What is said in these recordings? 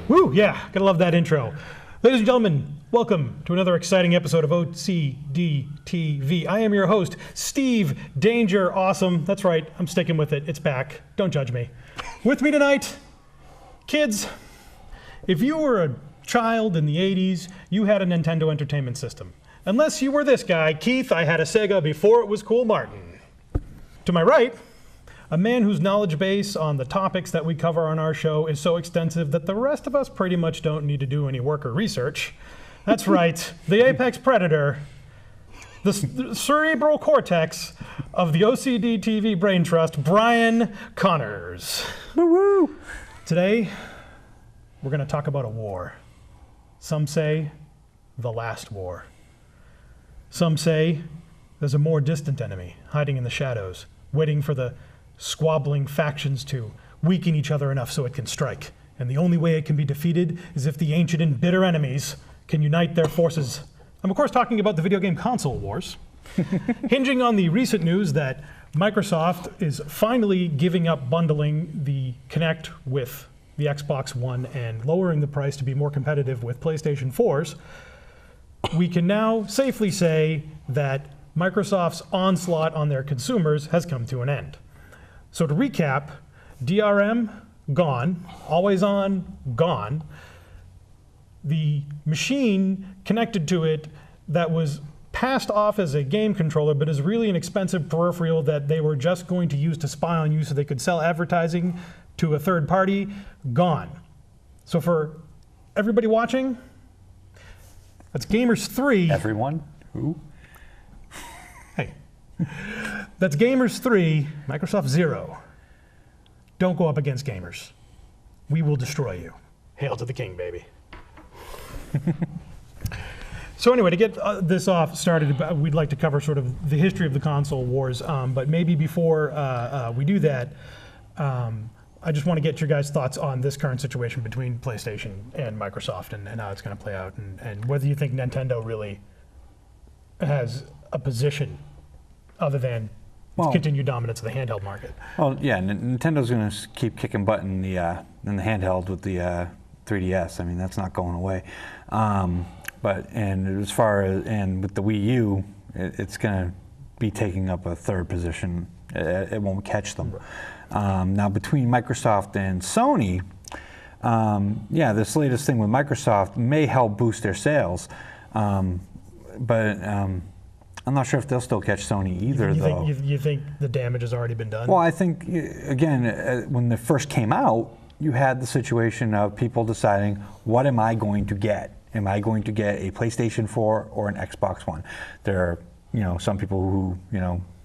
Woo, yeah, gotta love that intro. Ladies and gentlemen, welcome to another exciting episode of OCDTV. I am your host, Steve Danger Awesome. That's right, I'm sticking with it. It's back. Don't judge me. With me tonight, kids, if you were a child in the 80s, you had a Nintendo Entertainment System. Unless you were this guy, Keith, I had a Sega before it was cool Martin. To my right, a man whose knowledge base on the topics that we cover on our show is so extensive that the rest of us pretty much don't need to do any work or research. That's right, the apex predator, the cerebral cortex of the OCDTV Brain Trust, Brian Connors. Woo-woo. Today, we're going to talk about a war. Some say the last war. Some say there's a more distant enemy hiding in the shadows, waiting for the squabbling factions to weaken each other enough so it can strike. And the only way it can be defeated is if the ancient and bitter enemies can unite their forces. I'm of course talking about the video game console wars, hinging on the recent news that Microsoft is finally giving up bundling the Kinect with the Xbox One and lowering the price to be more competitive with PlayStation 4s. We can now safely say that Microsoft's onslaught on their consumers has come to an end. So to recap, DRM, gone. Always on, gone. The machine connected to it that was passed off as a game controller, but is really an expensive peripheral that they were just going to use to spy on you so they could sell advertising to a third party, gone. So for everybody watching, that's Gamers 3. Everyone? Who? Hey. That's Gamers 3, Microsoft 0. Don't go up against Gamers. We will destroy you. Hail to the king, baby. So anyway, to get this off started, we'd like to cover sort of the history of the console wars. But maybe before we do that, I just want to get your guys' thoughts on this current situation between PlayStation and Microsoft and how it's going to play out, and whether you think Nintendo really has a position other than continued dominance of the handheld market. Well, yeah, Nintendo's going to keep kicking butt in the handheld with the 3DS. I mean, that's not going away. And as far as with the Wii U, it's going to be taking up a third position. It won't catch them. Now, between Microsoft and Sony, this latest thing with Microsoft may help boost their sales, but I'm not sure if they'll still catch Sony either, though. You think the damage has already been done? Well, I think, again, when they first came out, you had the situation of people deciding, what am I going to get? Am I going to get a PlayStation 4 or an Xbox One? There are, some people who,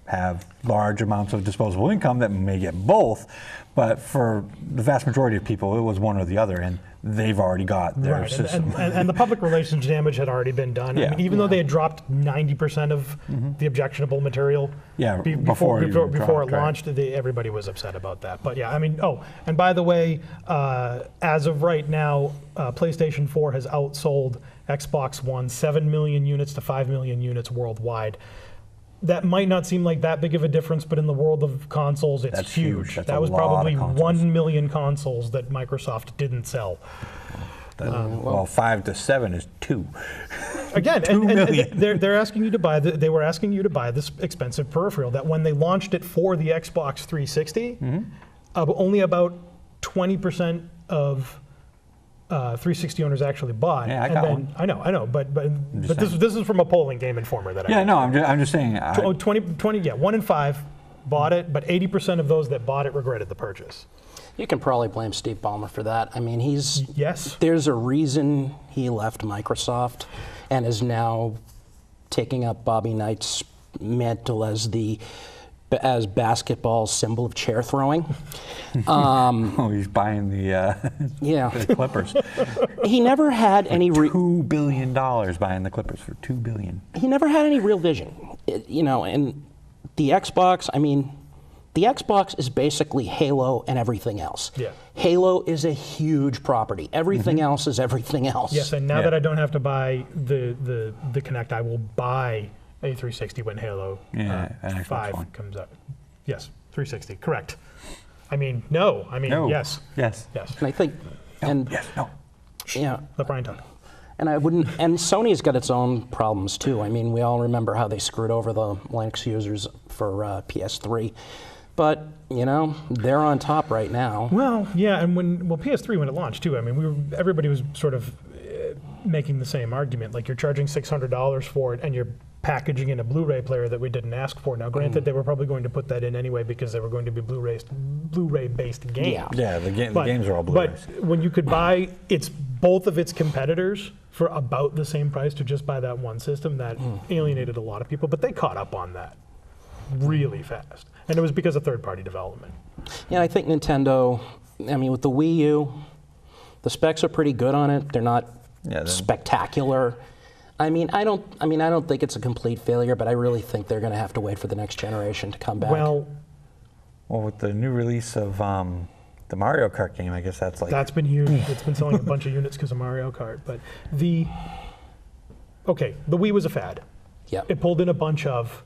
have large amounts of disposable income that may get both, but for the vast majority of people, it was one or the other, and they've already got their system. And the public relations damage had already been done. Yeah. I mean, even though they had dropped 90% of the objectionable material before it launched, everybody was upset about that. But yeah, I mean, and by the way, as of right now, PlayStation 4 has outsold Xbox One 7 million units to 5 million units worldwide. That might not seem like that big of a difference, but in the world of consoles, it's huge. That was probably 1 million consoles that Microsoft didn't sell. 5 to 7 is 2. Again, 2 million. They're asking you to buy. They were asking you to buy this expensive peripheral that when they launched it for the Xbox 360, only about 20% of 360 owners actually bought. Yeah, I got one. I know, but this is from a polling Game Informer that I. Yeah, no, I'm just saying. 1 in 5 bought it, but 80% of those that bought it regretted the purchase. You can probably blame Steve Ballmer for that. I mean, yes. There's a reason he left Microsoft and is now taking up Bobby Knight's mantle as basketball's symbol of chair throwing. He's buying the Clippers. He never had any $2 billion buying the Clippers for $2 billion. He never had any real vision, and the Xbox. I mean, the Xbox is basically Halo and everything else. Yeah. Halo is a huge property. Everything else is everything else. Yes, and now that I don't have to buy the Kinect, I will buy a 360 when Halo 5 comes out. Yes, 360, correct. I mean, no. I mean, no. Yes. Yes. Yes. And I think, no. and yes. No. Yeah. Let Brian talk. And and Sony's got its own problems too. I mean, we all remember how they screwed over the Linux users for PS3. But, you know, they're on top right now. Well, yeah, and PS3 when it launched too, I mean, everybody was sort of making the same argument. Like, you're charging $600 for it, and you're packaging in a Blu-ray player that we didn't ask for. Now, granted, they were probably going to put that in anyway because they were going to be Blu-ray-based games. Yeah, the games are all Blu-rays. But when you could buy both of its competitors for about the same price to just buy that one system, that alienated a lot of people. But they caught up on that really fast. And it was because of third-party development. Yeah, I think Nintendo, I mean, with the Wii U, the specs are pretty good on it. They're not spectacular. I mean, I don't think it's a complete failure, but I really think they're going to have to wait for the next generation to come back. Well, with the new release of the Mario Kart game, I guess that's been huge. It's been selling a bunch of units because of Mario Kart. But the Wii was a fad. Yeah. It pulled in a bunch of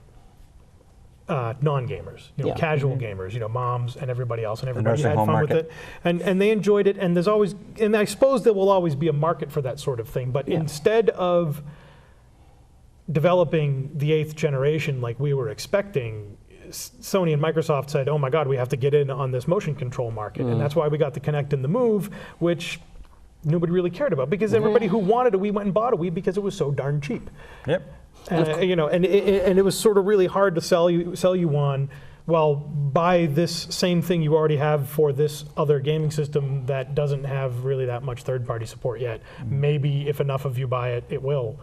non-gamers, casual gamers, moms and everybody else, and everybody had fun with it, and they enjoyed it. And and I suppose there will always be a market for that sort of thing. But instead of developing the 8th generation like we were expecting, Sony and Microsoft said, "Oh my God, we have to get in on this motion control market," and that's why we got the Kinect and the Move, which nobody really cared about because everybody who wanted a Wii went and bought a Wii because it was so darn cheap. Yep. And it was sort of really hard to sell you on. Well, buy this same thing you already have for this other gaming system that doesn't have really that much third-party support yet. Maybe if enough of you buy it, it will.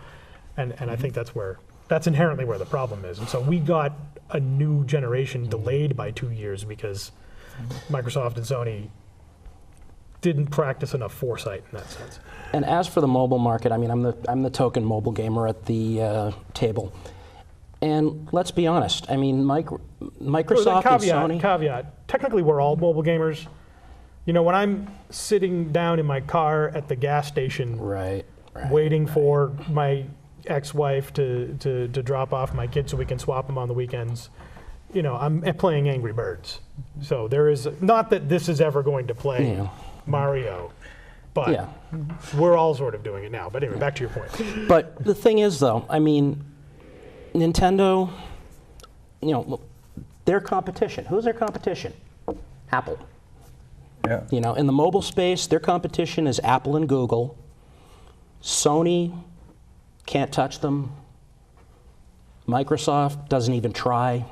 And I think that's inherently where the problem is. And so we got a new generation delayed by 2 years because Microsoft and Sony didn't practice enough foresight in that sense. And as for the mobile market, I mean, I'm the token mobile gamer at the table. And let's be honest, I mean, Microsoft and Sony. Caveat, technically we're all mobile gamers. When I'm sitting down in my car at the gas station waiting for my ex-wife to drop off my kids so we can swap them on the weekends, I'm playing Angry Birds. So there is, not that this is ever going to play Mario, but we're all sort of doing it now. But anyway, back to your point. But the thing is, though, I mean, Nintendo, their competition. Who's their competition? Apple. Yeah. In the mobile space, their competition is Apple and Google. Sony can't touch them. Microsoft doesn't even try.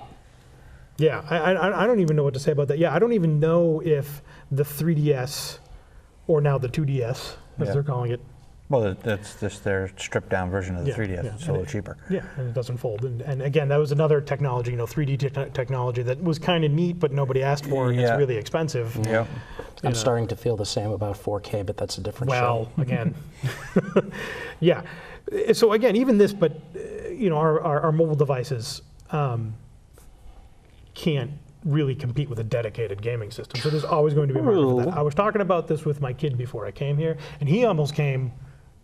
Yeah, I don't even know what to say about that. Yeah, I don't even know if the 3DS, or now the 2DS, as they're calling it. Well, that's just their stripped down version of the 3DS. It's a little cheaper. Yeah, and it doesn't fold. And again, that was another technology, 3D technology that was kind of neat, but nobody asked for, and it's really expensive. Yeah. I'm starting to feel the same about 4K, but that's a different show. Well, again, yeah. So again, even this, but our mobile devices can't really compete with a dedicated gaming system. So there's always going to be a market for that. I was talking about this with my kid before I came here, and he almost came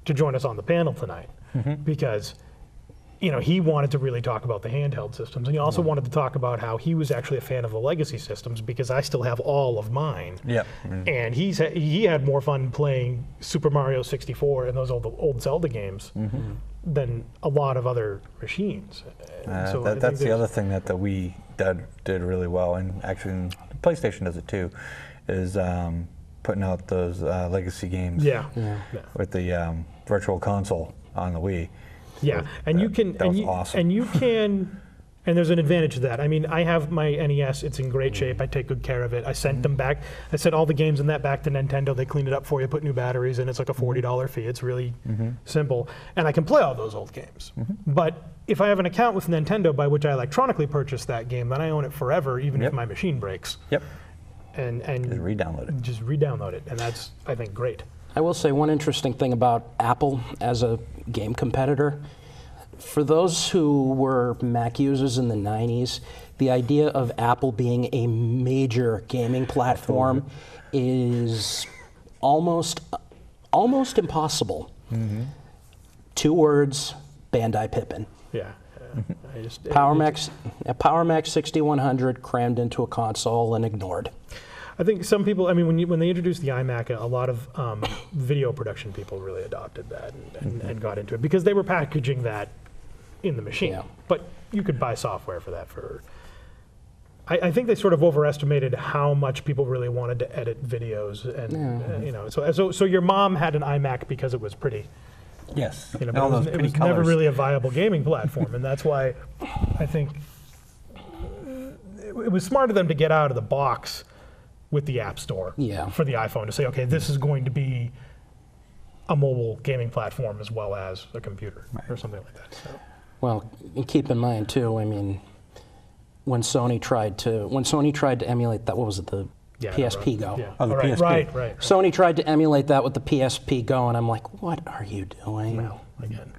to join us on the panel tonight because he wanted to really talk about the handheld systems, and he also wanted to talk about how he was actually a fan of the legacy systems because I still have all of mine. Yep. And he had more fun playing Super Mario 64 and those old Zelda games than a lot of other machines. So that's the other thing that the Wii did really well, and actually PlayStation does it too, is putting out those legacy games with the virtual console on the Wii. Yeah, and you can, awesome. and you can, and there's an advantage to that. I mean, I have my NES; it's in great shape. I take good care of it. I sent them back. I sent all the games in that back to Nintendo. They cleaned it up for you, put new batteries in. It's like a $40 fee. It's really simple, and I can play all those old games. But if I have an account with Nintendo by which I electronically purchase that game, then I own it forever, even if my machine breaks. Yep. And just re-download it. Just re-download it, and that's, I think, great. I will say one interesting thing about Apple as a game competitor. For those who were Mac users in the 90s, the idea of Apple being a major gaming platform is almost impossible. 2 words, Bandai Pippin. Yeah. Power Mac 6100 crammed into a console and ignored. I think some people, I mean, when they introduced the iMac, a lot of video production people really adopted that and got into it because they were packaging that in the machine. Yeah. But you could buy software for that for. I think they sort of overestimated how much people really wanted to edit videos, and you know, so your mom had an iMac because it was pretty. Yes. You know, All but those it pretty was never colors. really a viable gaming platform, and that's why I think it was smart of them to get out of the box with the App Store Yeah. for the iPhone to say, okay, this is going to be a mobile gaming platform as well as a computer or something like that. So. Well, and keep in mind too, I mean, when Sony tried to emulate that, what was it, the PSP Go? Yeah. Oh, the right, PSP. right. Sony tried to emulate that with the PSP Go, and I'm like, what are you doing? Well, again,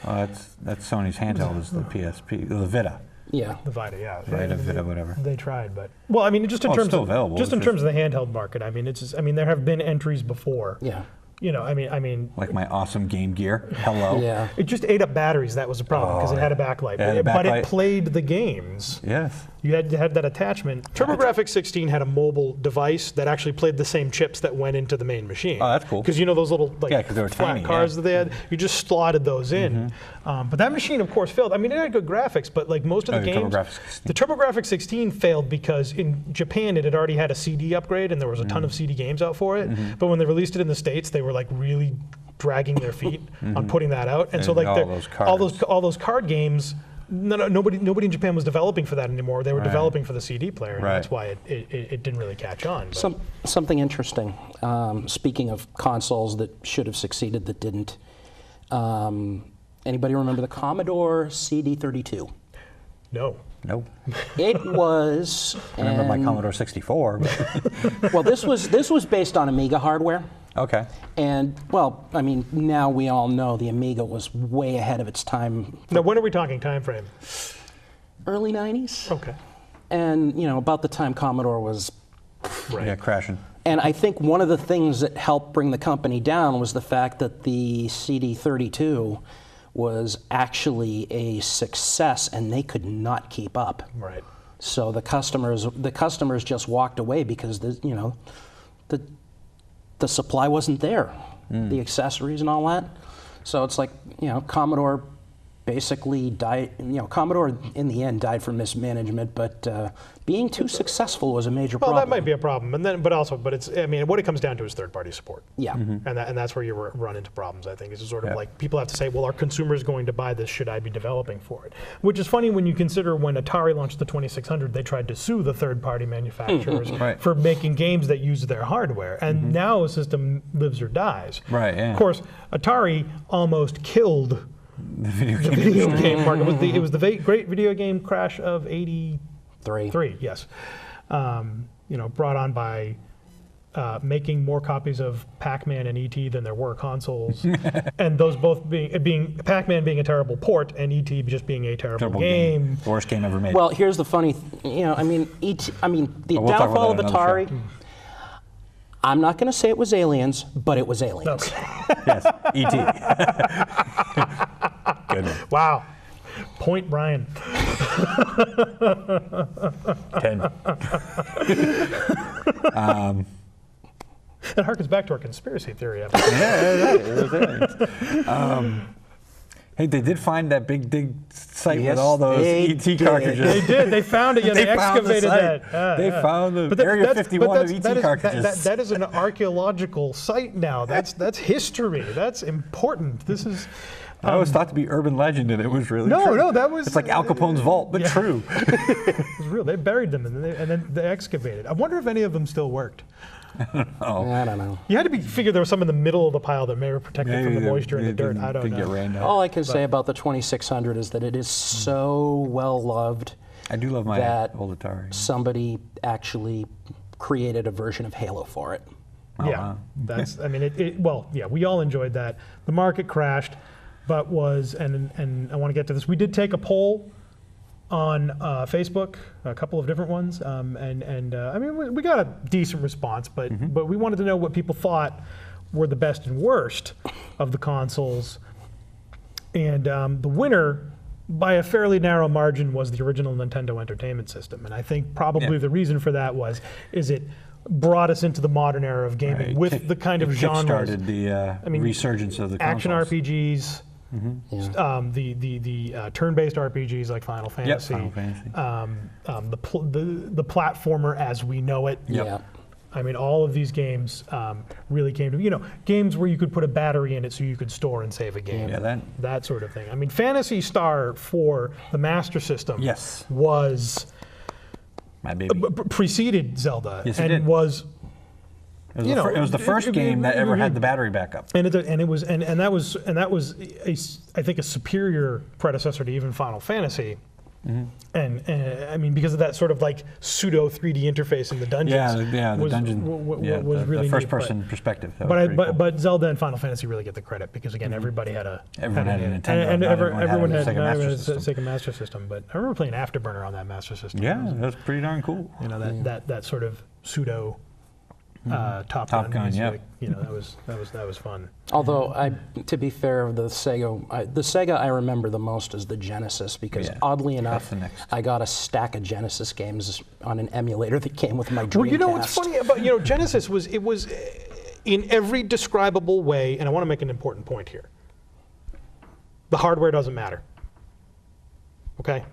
That's Sony's handheld is the PSP, the Vita. Yeah. the Vita, yeah. Vita, Vita, whatever. They tried, but well, I mean, just in Oh, it's terms still of available, just in it's terms of the handheld market, I mean, it's just, I mean, there have been entries before. Yeah. You know, I mean, Like my awesome Game Gear. Hello. Yeah. it just ate up batteries. That was the problem because it had a backlight, It had a but backlight. it played the games. Yes. You had that attachment. TurboGrafx 16 had a mobile device that actually played the same chips that went into the main machine. Oh, that's cool. Because you know those little like Yeah, 'cause they were flat tiny, cards yeah. that they had. You just slotted those in. But that machine, of course, failed. I mean, it had good graphics, but like most of the Oh, the games, TurboGrafx 16. the TurboGrafx 16 failed because in Japan it had already had a CD upgrade and there was a ton of CD games out for it. But when they released it in the States, they were like really dragging their feet on putting that out. And so And like all they're- those all those card games. Nobody in Japan was developing for that anymore. They were Right. developing for the CD player, and Right. that's why it didn't really catch on. But Something interesting. Speaking of consoles that should have succeeded that didn't. Anybody remember the Commodore CD32? no, Nope. It was. I remember my and- Commodore 64. But Well, this was based on Amiga hardware. okay. And, well, I mean, now we all know the Amiga was way ahead of its time. now when are we talking time frame? Early 90s. Okay, And, you know, about the time Commodore was. right. Yeah, crashing. And I think one of the things that helped bring the company down was the fact that the CD32 was actually a success and they could not keep up. Right. So the customers just walked away because the supply wasn't there, the accessories and all that. So it's like, you know, Commodore basically died. You know, Commodore in the end died from mismanagement, but being too successful was a major Well, problem. that might be a problem, and then, but it's. I mean, what it comes down to is third-party support. Yeah. And that's where you run into problems. I think is sort of Yeah. like people have to say, well, are consumers going to buy this? Should I be developing for it? Which is funny when you consider when Atari launched the 2600, they tried to sue the third-party manufacturers Right. for making games that use their hardware, and now a system lives or dies. Right, yeah. Of course, Atari almost killed The video the game. video game market. It was the great video game crash of '83. Three. Yes. You know, brought on by making more copies of Pac-Man and E.T. than there were consoles, and those both being Pac-Man being a terrible port and E.T. just being a terrible game. The worst game ever made. Well, here's the funny, you know, I mean, the We'll talk about downfall of that another Atari. show. I'm not going to say it was aliens, but it was aliens. Yes. E.T. Good one. Wow. Point Brian. 10. It harkens back to our conspiracy theory episode. Hey, they did find that big dig site Yes, with all those they ET did. cartridges. They did. They found it. Yeah, they found the excavated site. that. They found the Area 51 of ET cartridges. That is an archaeological site now. That's history. That's important. This is. I was thought to be urban legend, and it was really No, true. no, that was- It's like Al Capone's vault, but Yeah. true. It was real. They buried them and then they excavated. I wonder if any of them still worked. I don't know. You had to figure there was some in the middle of the pile that may have protected from the moisture and the dirt. I don't didn't know. get rained out. All I can say about the 2600 is that it is so well loved I do love my that old Atari. somebody actually created a version of Halo for it. Yeah, wow. that's. I mean, well, yeah, we all enjoyed that. The market crashed, but and I want to get to this. We did take a poll on Facebook, a couple of different ones, I mean, we got a decent response, but we wanted to know what people thought were the best and worst of the consoles, and the winner by a fairly narrow margin was the original Nintendo Entertainment System, and I think probably Yeah. the reason for that is it brought us into the modern era of gaming Right. with the kind of genres. Started the resurgence of the action consoles. RPGs, the turn-based RPGs like Final Fantasy, Final Fantasy. the platformer as we know it. Yep. Yeah. I mean, all of these games really came to, games where you could put a battery in it so you could store and save a game. Yeah, that sort of thing. I mean, Phantasy Star for the Master System Yes. was My baby. preceded Zelda. Yes, it and did. was It was the first game that ever had the battery backup. and that was I think a superior predecessor to even Final Fantasy. And I mean, because of that sort of like pseudo 3D interface in the dungeons. Yeah, the dungeon. Was really the neat, first-person perspective. That was But pretty cool. but Zelda and Final Fantasy really get the credit because again, everybody had a Everyone had a Nintendo, and not everyone had a Sega Master System. Sega Master System. But I remember playing Afterburner on that Master System. Yeah, that was pretty darn cool. That sort of pseudo Top Top Gun, music, that was fun. Although, to be fair, the Sega I remember the most is the Genesis because oddly enough, the next. I got a stack of Genesis games on an emulator that came with my Dreamcast. Well, what's funny about Genesis was in every describable way, and I want to make an important point here. The hardware doesn't matter. Okay?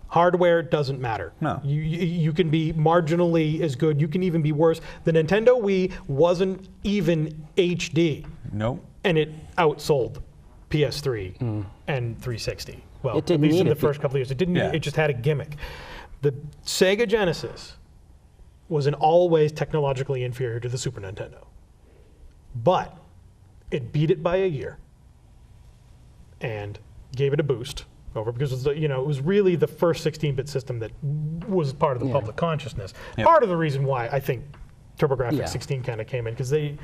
Hardware doesn't matter. No. You can be marginally as good. You can even be worse. The Nintendo Wii wasn't even HD. Nope. And it outsold PS3 and 360. Well, It didn't at least in need the it. first couple of years. It didn't. Yeah. It just had a gimmick. The Sega Genesis was in all ways technologically inferior to the Super Nintendo. But it beat it by a year and gave it a boost over because it was really the first 16-bit system that was part of the public consciousness. Yep. Part of the reason why I think TurboGrafx Yeah. 16 kind of came in because they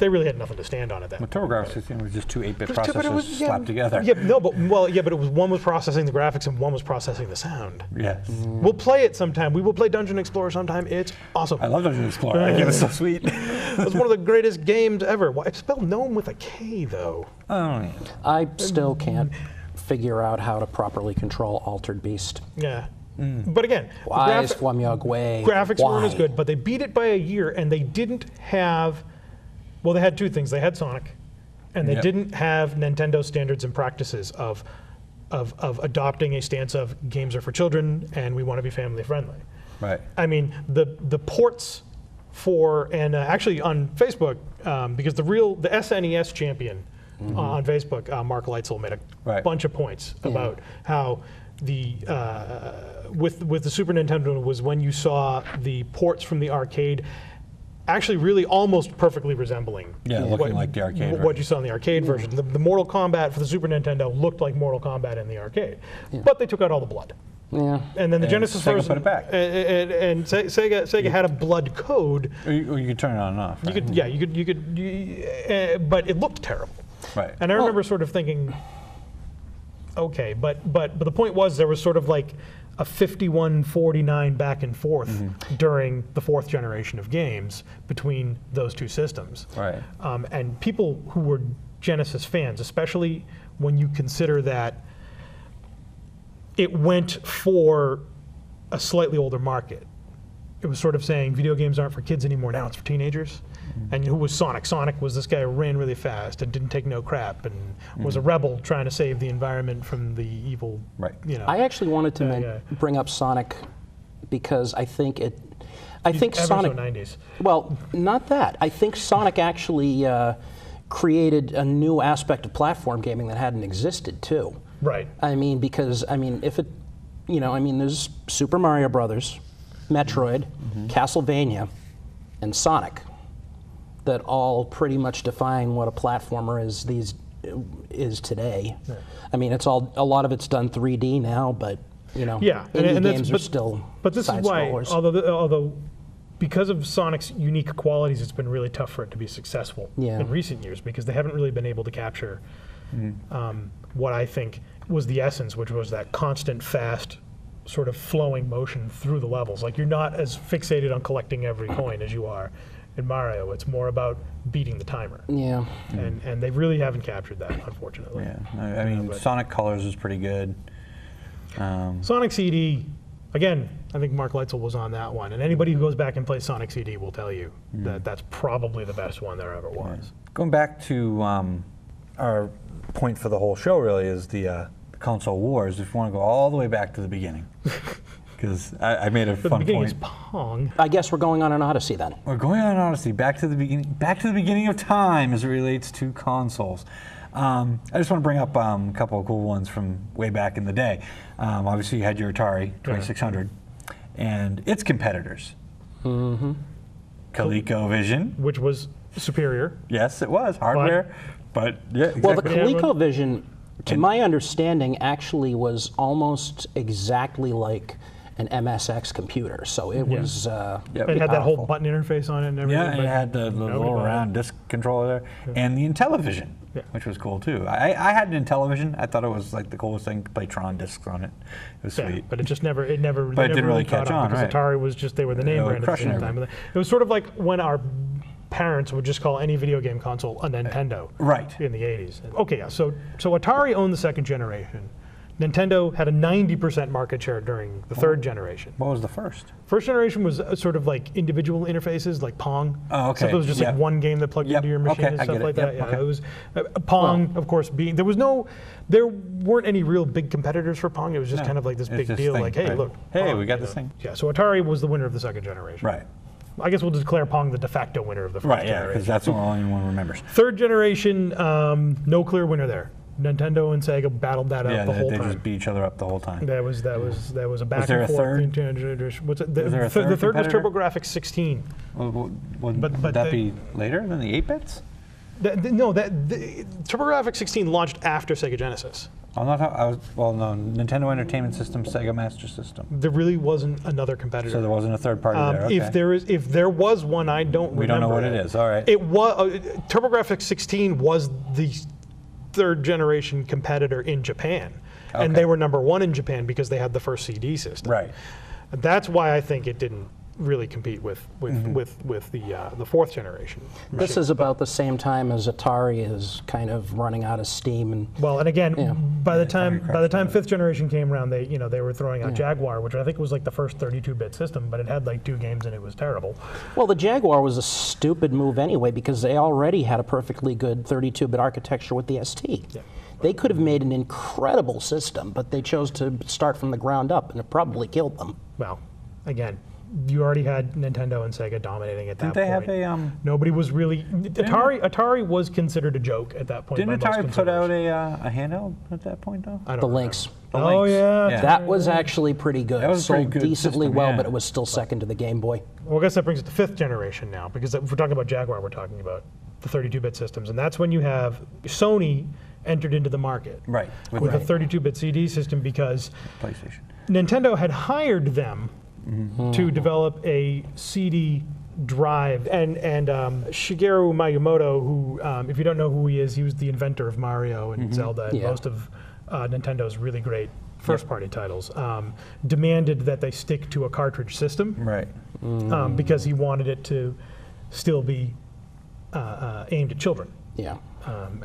really had nothing to stand on at that Well, point. TurboGrafx 16 was just two 8-bit But it processors was- slapped together. Yeah, no, but it was one was processing the graphics and one was processing the sound. Yes. We'll play it sometime. We will play Dungeon Explorer sometime. It's awesome. I love Dungeon Explorer. I think it's so sweet. It was one of the greatest games ever. It's spelled gnome with a K though. Oh, yeah. I still can't figure out how to properly control Altered Beast. Yeah. But again, the Why is Fwamyog way? graphics weren't as Why? good, but they beat it by a year, and they didn't have. Well, they had two things. They had Sonic, and they Yep. didn't have Nintendo standards and practices of adopting a stance of games are for children and we want to be family friendly. Right. I mean, the ports for and actually on Facebook because the SNES champion on Facebook, Mark Leitzel made a Right. bunch of points about how the with the Super Nintendo was when you saw the ports from the arcade actually really almost perfectly resembling looking like the arcade what you saw in the arcade version. The Mortal Kombat for the Super Nintendo looked like Mortal Kombat in the arcade, but they took out all the blood. Yeah. And then the And Genesis Sega version, put it back. and Sega had a blood code. Or you could turn it on and off. Right? You could, but it looked terrible. Right. And I remember sort of thinking, okay, but the point was there was sort of like a 51-49 back and forth during the fourth generation of games between those two systems. Right. And people who were Genesis fans, especially when you consider that it went for a slightly older market. It was sort of saying video games aren't for kids anymore, now it's for teenagers. And who was Sonic? Sonic was this guy who ran really fast and didn't take no crap and was a rebel trying to save the environment from the evil, Right. I actually wanted to bring up Sonic because I think ever Sonic. so 90s. Well, not that. I think Sonic actually created a new aspect of platform gaming that hadn't existed too. Right. I mean, because if it, there's Super Mario Brothers, Metroid, Castlevania, and Sonic that all pretty much define what a platformer is today. Yeah. I mean, a lot of it's done 3D now, but Yeah, indie and games are still But this is why, side-scrollers. although because of Sonic's unique qualities, it's been really tough for it to be successful in recent years because they haven't really been able to capture what I think was the essence, which was that constant, fast, sort of flowing motion through the levels. Like you're not as fixated on collecting every coin as you are in Mario. It's more about beating the timer. Yeah. And they really haven't captured that, unfortunately. Yeah. I mean, Sonic Colors is pretty good. Sonic CD, again, I think Mark Leitzel was on that one. And anybody who goes back and plays Sonic CD will tell you that that's probably the best one there ever was. Going back to our point for the whole show, really, is the console wars. If you want to go all the way back to the beginning, because I made a The fun beginning point. is Pong. I guess we're going on an Odyssey then. We're going on Odyssey, back to the beginning of time as it relates to consoles. I just want to bring up a couple of cool ones from way back in the day. Obviously, you had your Atari 2600 and its competitors. ColecoVision. Which was superior. Yes, it was hardware, but yeah, exactly. Well, the Yeah, everyone- ColecoVision, to my understanding, actually was almost exactly like an MSX computer. So it was. Yep. It had that whole Powerful. button interface on it and everything. Yeah, and but it had the nobody little bought it. round disc controller there, and the Intellivision, which was cool too. I had an Intellivision. I thought it was like the coolest thing to play Tron discs on it. It was Yeah, sweet. but it just never, But it never didn't really caught catch on on, because right. Atari was just, they were the name They were brand at the crushing same time. It was sort of like when our parents would just call any video game console a Nintendo. Right. In the 80s. Okay, yeah, so Atari owned the second generation. Nintendo had a 90% market share during the third generation. What was the first? First generation was sort of like individual interfaces, like Pong. Oh, okay. So it was just Yeah. like one game that plugged Yep. into your machine Okay, and I stuff get it. like Yep. that. Yeah, Okay. it was Pong, of course, being there weren't any real big competitors for Pong. It was just No, kind of like this it's big this deal, thing, like, hey, right. look, Hey, Pong, we got you this know. thing. Yeah, so Atari was the winner of the second generation. Right. I guess we'll declare Pong the de facto winner of the first Right. Yeah, generation. because that's the only one remembers. Third generation, no clear winner there. Nintendo and Sega battled that out Yeah, the whole they time. just beat each other up the whole time. That was a back there and a forth. third? What's it? Was there a The third third was competitor? TurboGrafx 16. Would but that they- be later than the 8-bits? TurboGrafx 16 launched after Sega Genesis. No, Nintendo Entertainment System, Sega Master System. There really wasn't another competitor. So there wasn't a third party there. Okay. If there was one, I don't remember. We don't know what it is. All right. It was TurboGrafx 16 was the third generation competitor in Japan, and Okay. they were number one in Japan because they had the first CD system. Right. That's why I think it didn't really compete with the fourth generation. This is about the same time as Atari is kind of running out of steam. And Well, and again, Yeah. by the time fifth generation came around, they were throwing out Jaguar, which I think was like the first 32-bit system, but it had like 2 games and it was terrible. well, the Jaguar was a stupid move anyway because they already had a perfectly good 32-bit architecture with the ST. Yeah. They could have made an incredible system, but they chose to start from the ground up, and it probably killed them. Well, again, you already had Nintendo and Sega dominating at that Didn't they point. have a Nobody was really Atari was considered a joke at that point. Didn't by most Atari put out consumers. a handheld at that point though? I don't The remember. Lynx. The Oh Lynx. yeah. Yeah. That was actually pretty good. That was a pretty Sold good decently system, well, yeah. but it was still second to the Game Boy. Well, I guess that brings it to fifth generation now, because if we're talking about Jaguar, we're talking about the 32-bit systems, and that's when you have Sony entered into the market Right. with a 32-bit CD system because PlayStation. Nintendo had hired them Mm-hmm. to develop a CD drive, and Shigeru Miyamoto, who, if you don't know who he is, he was the inventor of Mario and Zelda and Yeah. most of Nintendo's really great first-party titles, demanded that they stick to a cartridge system Right. because he wanted it to still be aimed at children. Yeah.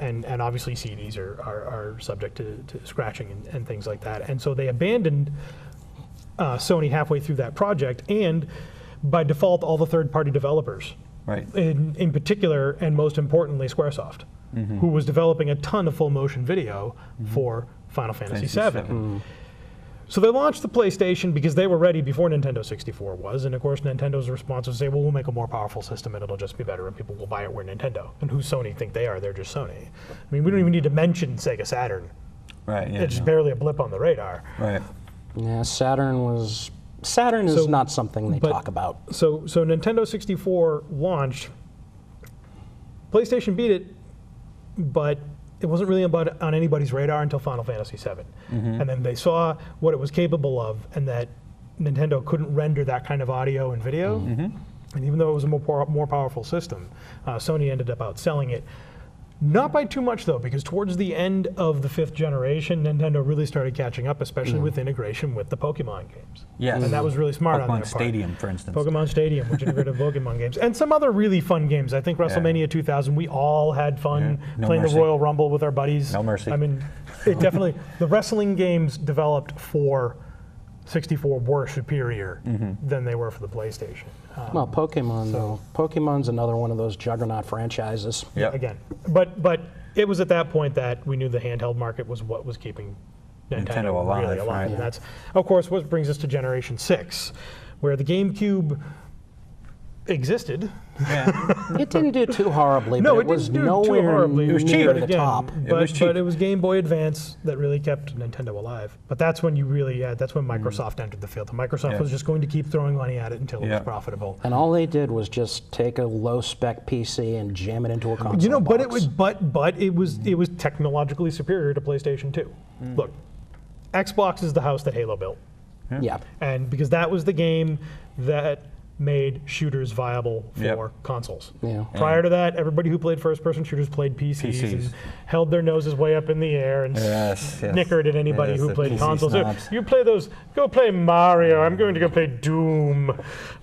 And obviously CDs are subject to scratching and things like that. And so they abandoned Sony halfway through that project, and by default, all the third-party developers, Right. in particular, and most importantly, Squaresoft, who was developing a ton of full-motion video for Final Fantasy VII. So they launched the PlayStation because they were ready before Nintendo 64 was, and of course Nintendo's response was to say, well, we'll make a more powerful system and it'll just be better and people will buy it. We're Nintendo. And who's Sony think they are? They're just Sony. I mean, we don't even need to mention Sega Saturn. Right. Yeah. It's just no. barely a blip on the radar. Right. Yeah, Saturn is So- not something they but- talk about. So Nintendo 64 launched, PlayStation beat it, but it wasn't really on anybody's radar until Final Fantasy VII. And then they saw what it was capable of and that Nintendo couldn't render that kind of audio and video. And even though it was a more powerful system, Sony ended up outselling it. Not by too much though, because towards the end of the fifth generation, Nintendo really started catching up, especially with integration with the Pokemon games. Yes. And that was really smart on their Pokemon part. Stadium, for instance. Pokemon Stadium, which integrated Pokemon games, and some other really fun games. I think WrestleMania 2000, we all had fun Yeah. No playing Mercy. the Royal Rumble with our buddies. No Mercy. I mean, it definitely, the wrestling games developed for 64 were superior than they were for the PlayStation. Well, Pokemon, though. Pokemon's another one of those juggernaut franchises. Yep. Again, but it was at that point that we knew the handheld market was what was keeping Nintendo alive, really alive. right. And that's, of course, what brings us to Generation 6, where the GameCube existed. Yeah. It didn't do too horribly, No, but it it was didn't do too nowhere horribly. It was cheap near but the again, top. But it was Game Boy Advance that really kept Nintendo alive. But that's when that's when Microsoft entered the field. And Microsoft Yeah. was just going to keep throwing money at it until it was Yeah. profitable. And all they did was just take a low-spec PC and jam it into a console You know, but box. it was technologically superior to PlayStation 2. Look, Xbox is the house that Halo built. Yeah. And because that was the game that made shooters viable for Yep. consoles. Yeah. Prior to that, everybody who played first-person shooters played PCs and held their noses way up in the air and Yes, yes. snickered at anybody Yes, who the played PC consoles. snobs. You play those, go play Mario. I'm going to go play Doom.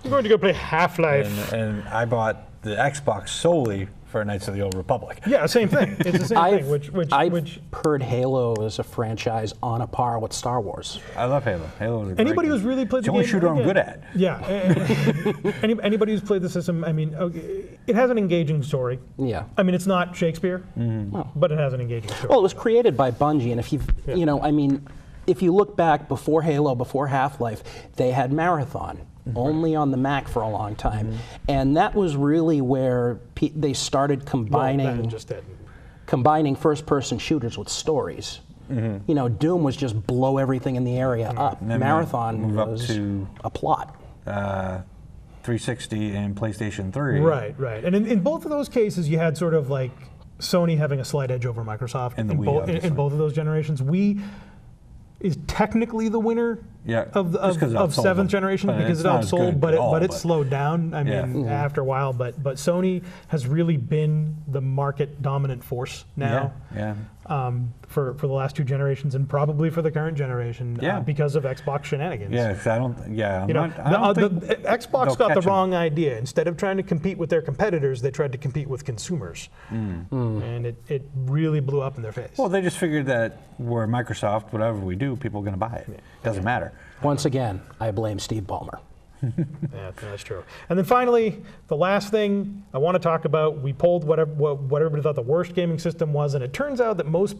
I'm going to go play Half-Life. And I bought the Xbox solely for Knights of the Old Republic. Yeah, same thing. It's the same thing. I've heard Halo as a franchise on a par with Star Wars. I love Halo. Halo is a Anybody great who's game. really played It's the the only game, shooter I'm again, good at. Yeah. Anybody who's played the system, I mean, it has an engaging story. Yeah. I mean, it's not Shakespeare, but it has an engaging story. Well, it was created by Bungie, and if if you look back before Halo, before Half-Life, they had Marathon. Only on the Mac for a long time. And that was really where they started combining first-person shooters with stories. You know, Doom was just blow everything in the area up. And then Marathon move up was to a plot. 360 and PlayStation 3. Right. And in both of those cases, you had sort of like Sony having a slight edge over Microsoft. And the in, Wii, obviously. in both of those generations. Wii is technically the winner Yeah, of just 'cause it outsold seventh them. generation But because it's it not as outsold, good but at all, it but- slowed down. I mean, Yeah. after a while. But Sony has really been the market dominant force now. Yeah. For the last two generations and probably for the current generation Yeah. because of Xbox shenanigans. Yeah, 'cause I don't. Yeah, I'm You know, not, I don't think the Xbox they'll got the catch 'em. wrong idea. Instead of trying to compete with their competitors, they tried to compete with consumers. And it really blew up in their face. Well, they just figured that we're Microsoft, whatever we do, people are going to buy it. Doesn't matter. Once again, I blame Steve Ballmer. Yeah, that's true. And then finally, the last thing I want to talk about, we polled what everybody thought the worst gaming system was, and it turns out that most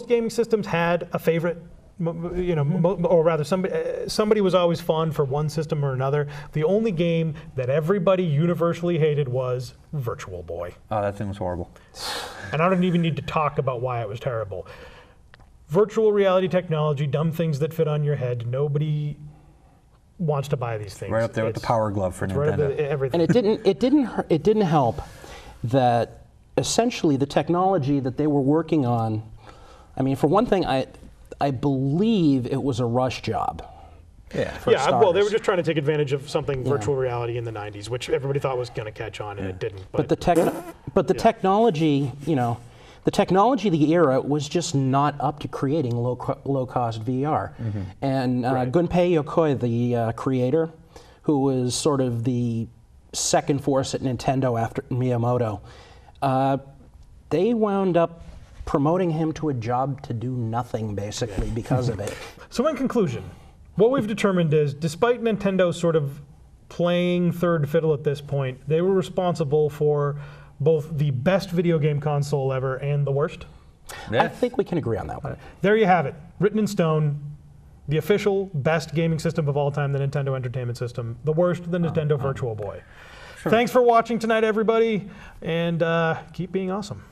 gaming systems had a favorite. You know, or rather, somebody was always fond for one system or another. The only game that everybody universally hated was Virtual Boy. Oh, that thing was horrible. And I don't even need to talk about why it was terrible. Virtual reality technology, dumb things that fit on your head. Nobody wants to buy these things. Right up there with the Power Glove for It's right up Nintendo. there, everything. And it didn't help that essentially the technology that they were working on. I mean, for one thing, I believe it was a rush job. Yeah. for Yeah, well, they were starters. just trying to take advantage of something virtual reality in the 90s, which everybody thought was going to catch on, and it didn't. But the technology, you know, the technology of the era was just not up to creating low-cost VR. And Gunpei Yokoi, the creator, who was sort of the second force at Nintendo after Miyamoto, they wound up promoting him to a job to do nothing, basically, because of it. So in conclusion, what we've determined is, despite Nintendo sort of playing third fiddle at this point, they were responsible for both the best video game console ever and the worst. I think we can agree on that one. There you have it, written in stone. The official best gaming system of all time, the Nintendo Entertainment System. The worst, the Nintendo Virtual Boy. Thanks for watching tonight, everybody, and keep being awesome.